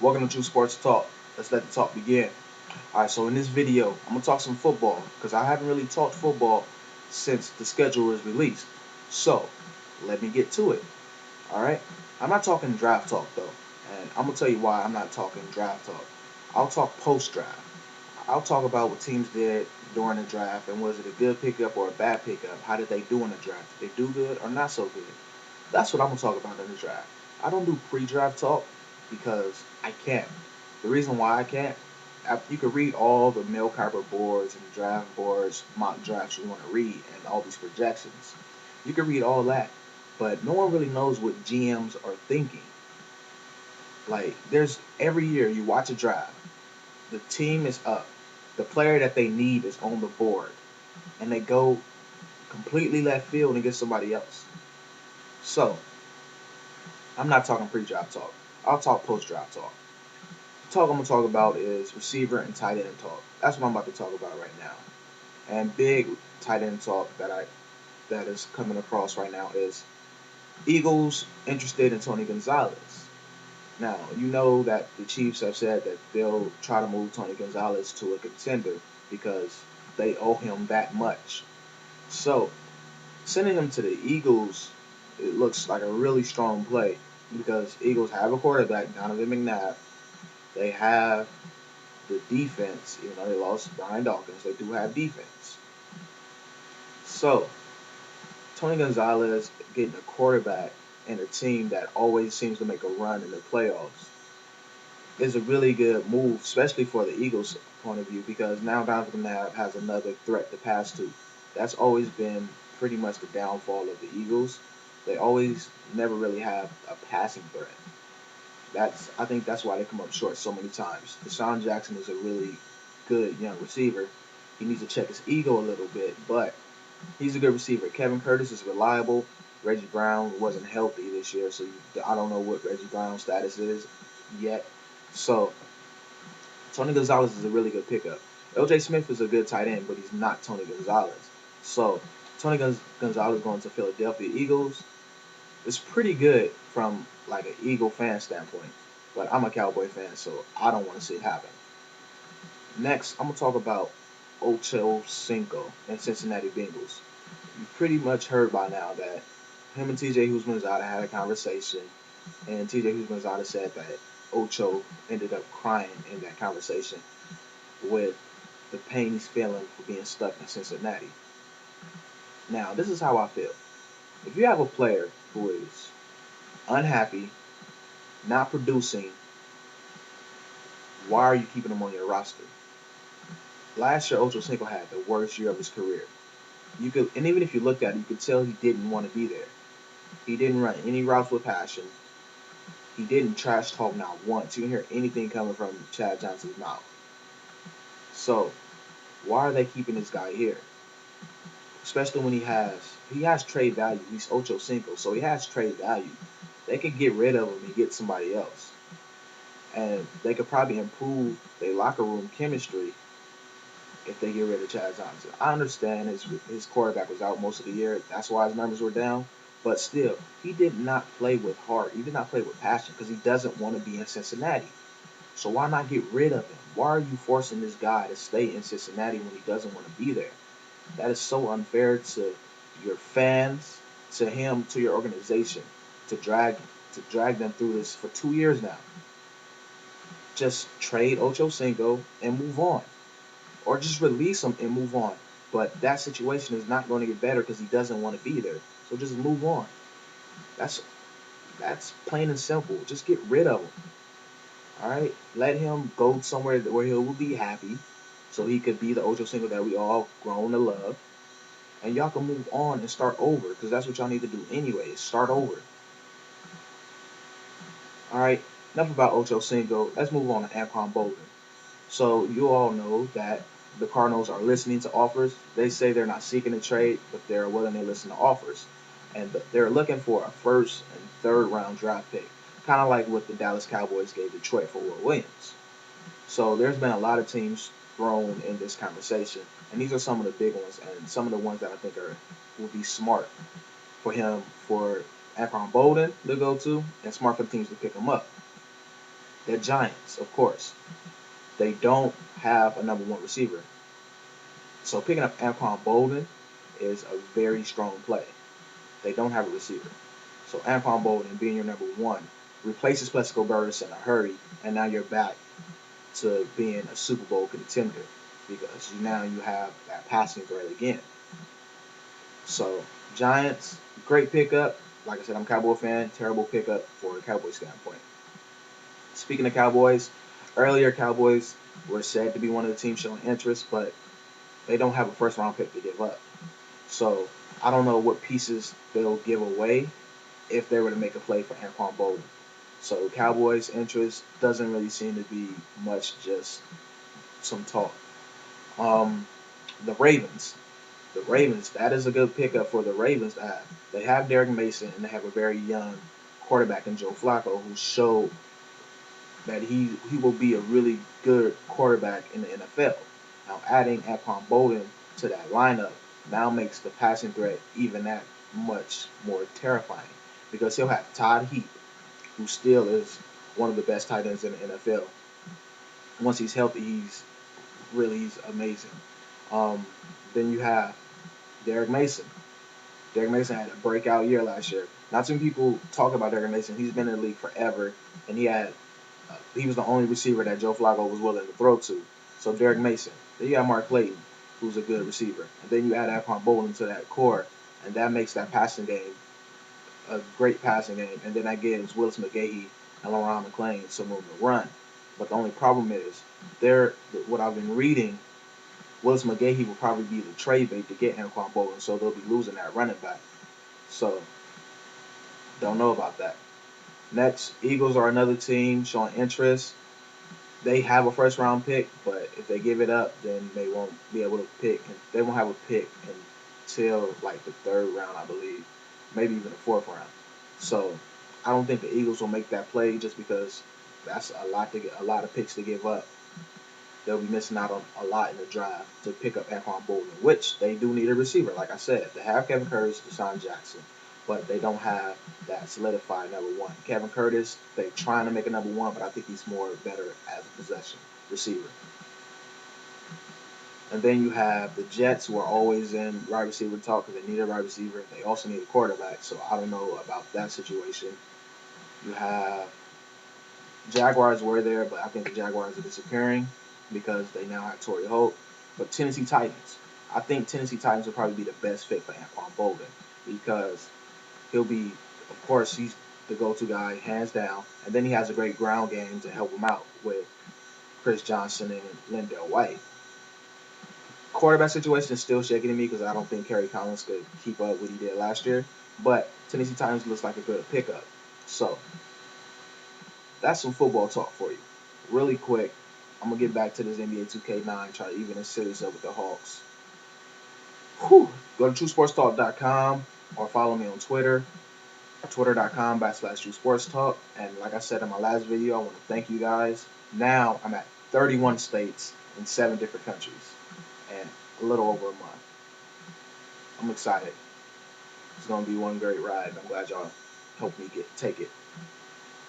Welcome to True Sports Talk. Let's let the talk begin. Alright, so in this video, I'm going to talk some football because I haven't really talked football since the schedule was released. So, let me get to it. Alright? I'm not talking draft talk though, and I'm going to tell you why I'm not talking draft talk. I'll talk post draft. I'll talk about what teams did during the draft and was it a good pickup or a bad pickup? How did they do in the draft? Did they do good or not so good? That's what I'm gonna talk about in the draft. I don't do pre-draft talk because I can't. The reason why I can't, you can read all the mail carpet boards and draft boards, mock drafts you want to read, and all these projections. You can read all that, but no one really knows what GMs are thinking. Like, there's every year you watch a draft, the team is up, the player that they need is on the board, and they go completely left field and get somebody else. So I'm not talking pre-draft talk. I'll talk post-draft talk. The talk I'm gonna talk about is receiver and tight end talk. That's what I'm about to talk about right now. And big tight end talk that is coming across right now is Eagles interested in Tony Gonzalez. Now you know that the Chiefs have said that they'll try to move Tony Gonzalez to a contender because they owe him that much. So sending him to the Eagles, it looks like a really strong play because Eagles have a quarterback, Donovan McNabb. They have the defense, even though they lost Brian Dawkins, they do have defense. So Tony Gonzalez getting a quarterback and a team that always seems to make a run in the playoffs is a really good move, especially for the Eagles' point of view, because now Donovan McNabb has another threat to pass to. That's always been pretty much the downfall of the Eagles. They always never really have a passing threat. I think that's why they come up short so many times. Deshaun Jackson is a really good young receiver. He needs to check his ego a little bit, but he's a good receiver. Kevin Curtis is reliable. Reggie Brown wasn't healthy this year, so I don't know what Reggie Brown's status is yet. So Tony Gonzalez is a really good pickup. LJ Smith is a good tight end, but he's not Tony Gonzalez. So Tony Gonzalez going to Philadelphia Eagles is pretty good from like an Eagle fan standpoint. But I'm a Cowboy fan, so I don't want to see it happen. Next, I'm gonna talk about Ocho Cinco and Cincinnati Bengals. You pretty much heard by now that him and TJ Houshmandzadeh had a conversation, and TJ Houshmandzadeh said that Ocho ended up crying in that conversation with the pain he's feeling for being stuck in Cincinnati. Now, this is how I feel. If you have a player who is unhappy, not producing, why are you keeping him on your roster? Last year, Ocho Cinco had the worst year of his career. And even if you looked at it, you could tell he didn't want to be there. He didn't run any routes with passion. He didn't trash talk not once. You didn't hear anything coming from Chad Johnson's mouth. So, why are they keeping this guy here? Especially when he has trade value. He's Ocho Cinco, so he has trade value. They could get rid of him and get somebody else, and they could probably improve their locker room chemistry if they get rid of Chad Johnson. I understand his quarterback was out most of the year. That's why his numbers were down. But still, he did not play with heart. He did not play with passion because he doesn't want to be in Cincinnati. So why not get rid of him? Why are you forcing this guy to stay in Cincinnati when he doesn't want to be there? That is so unfair to your fans, to him, to your organization, to drag them through this for 2 years now. Just trade Ocho Cinco and move on, or just release him and move on. But that situation is not going to get better because he doesn't want to be there. So just move on. That's that's plain and simple. Just get rid of him. All right, let him go somewhere where he will be happy, so he could be the Ocho Cinco that we all grown to love, and y'all can move on and start over because that's what y'all need to do anyway. Start over. All right, enough about Ocho Cinco. Let's move on to Anquan Boldin. So you all know that the Cardinals are listening to offers. They say they're not seeking a trade, but they're willing to listen to offers. And they're looking for a first and third round draft pick, kind of like what the Dallas Cowboys gave Detroit for Will Williams. So there's been a lot of teams thrown in this conversation, and these are some of the big ones and some of the ones that I think will be smart for him, for Anquan Boldin to go to, and smart for the teams to pick him up. They're Giants, of course. They don't have a number one receiver. So picking up Anquan Boldin is a very strong play. They don't have a receiver. So Anquan Boldin being your number one replaces Plexico Burris in a hurry, and now you're back to being a Super Bowl contender because now you have that passing threat again. So Giants, great pickup. Like I said, I'm a Cowboy fan. Terrible pickup for a Cowboy standpoint. Speaking of Cowboys, earlier Cowboys were said to be one of the teams showing interest, but they don't have a first round pick to give up. So I don't know what pieces they'll give away if they were to make a play for Anquan Boldin. So Cowboys' interest doesn't really seem to be much, just some talk. Um, the Ravens. The Ravens, that is a good pickup for the Ravens to have. They have Derek Mason and they have a very young quarterback in Joe Flacco who showed that he will be a really good quarterback in the NFL. Now adding Anquan Boldin to that lineup now makes the passing threat even that much more terrifying because he'll have Todd Heap, who still is one of the best tight ends in the NFL. Once he's healthy, he's amazing. Um, then you have Derek Mason. Derek Mason had a breakout year last year. Not too many people talk about Derek Mason. He's been in the league forever, and he was the only receiver that Joe Flacco was willing to throw to. So Derek Mason. Then you have Mark Clayton, who's a good receiver, and then you add Anquan Boldin to that core, and that makes that passing game a great passing game. And then that gives Willis McGahee and Laron McClain some room to run. But the only problem is, what I've been reading, Willis McGahee will probably be the trade bait to get Anquan Boldin, so they'll be losing that running back. So don't know about that. Next, Eagles are another team showing interest. They have a first round pick, but if they give it up, then they won't be able to pick. And they won't have a pick until like the third round, I believe, maybe even the fourth round. So I don't think the Eagles will make that play just because that's a lot of picks to give up. They'll be missing out on a lot in the drive to pick up Anquan Boldin, which they do need a receiver. Like I said, they have Kevin Curtis, Deshaun Jackson, but they don't have that solidified number one. Kevin Curtis, they're trying to make a number one, but I think he's more better as a possession receiver. And then you have the Jets, who are always in wide receiver talk because they need a wide receiver. They also need a quarterback, so I don't know about that situation. You have Jaguars were there, but I think the Jaguars are disappearing because they now have Torrey Holt. But Tennessee Titans, I think Tennessee Titans will probably be the best fit for Anquan Boldin because he'll be, of course, he's the go-to guy, hands down, and then he has a great ground game to help him out with Chris Johnson and Lindell White. Quarterback situation is still shaking to me because I don't think Kerry Collins could keep up what he did last year, but Tennessee Titans looks like a good pickup. So that's some football talk for you. Really quick, I'm gonna get back to this NBA 2K9, try to even the series up with the Hawks. Whew. Go to TrueSportsTalk.com or follow me on Twitter, twitter.com/TrueSportsTalk. And like I said in my last video, I want to thank you guys. Now I'm at 31 states in 7 different countries, and a little over a month. I'm excited. It's gonna be one great ride. I'm glad y'all helped me take it.